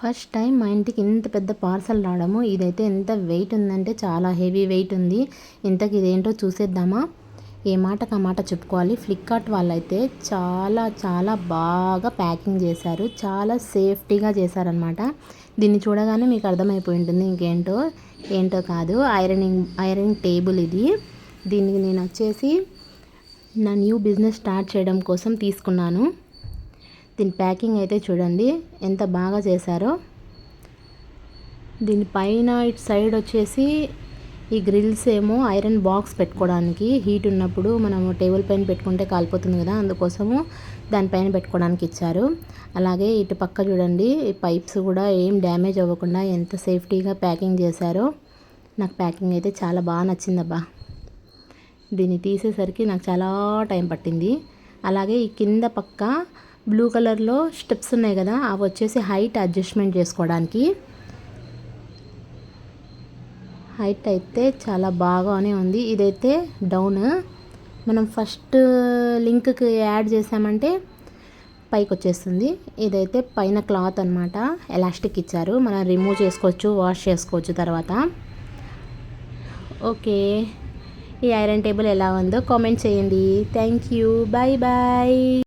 First time మా ఇంటికి ఇంత పెద్ద పార్సల్ రావడము. ఇదైతే ఎంత వెయిట్ ఉందంటే చాలా హెవీ వెయిట్ ఉంది. ఇంతకు ఇదేంటో చూసేద్దామా? ఏ మాటకు ఆ మాట చెప్పుకోవాలి. ఫ్లిప్కార్ట్ వాళ్ళైతే చాలా చాలా బాగా ప్యాకింగ్ చేశారు. చాలా సేఫ్టీగా చేశారనమాట. దీన్ని చూడగానే మీకు అర్థమైపోయి ఉంటుంది ఏంటో కాదు, ఐరనింగ్ టేబుల్ ఇది. దీనికి నేను వచ్చేసి నా న్యూ బిజినెస్ స్టార్ట్ చేయడం కోసం తీసుకున్నాను. దీని ప్యాకింగ్ అయితే చూడండి ఎంత బాగా చేశారో. దీనిపైన ఇటు సైడ్ వచ్చేసి ఈ గ్రిల్స్ ఏమో ఐరన్ బాక్స్ పెట్టుకోవడానికి, హీట్ ఉన్నప్పుడు మనం టేబుల్ పైన పెట్టుకుంటే కాలిపోతుంది కదా, అందుకోసము దానిపైన పెట్టుకోవడానికి ఇచ్చారు. అలాగే ఇటు పక్క చూడండి, ఈ పైప్స్ కూడా ఏం డ్యామేజ్ అవ్వకుండా ఎంత సేఫ్టీగా ప్యాకింగ్ చేశారో. నాకు ప్యాకింగ్ అయితే చాలా బాగా నచ్చిందబ్బా. దీన్ని తీసేసరికి నాకు చాలా టైం పట్టింది. అలాగే ఈ కింద పక్క బ్లూ కలర్లో స్టెప్స్ ఉన్నాయి కదా, అవి వచ్చేసి హైట్ అడ్జస్ట్మెంట్ చేసుకోవడానికి. హైట్ అయితే చాలా బాగానే ఉంది. ఇదైతే డౌన్, మనం ఫస్ట్ లింక్కి యాడ్ చేసామంటే పైకి వచ్చేస్తుంది. ఇదైతే పైన క్లాత్ అనమాట, ఎలాస్టిక్ ఇచ్చారు, మనం రిమూవ్ చేసుకోవచ్చు, వాష్ చేసుకోవచ్చు తర్వాత. ఓకే, ఈ ఐరన్ టేబుల్ ఎలా ఉందో కామెంట్ చేయండి. Thank you, bye bye.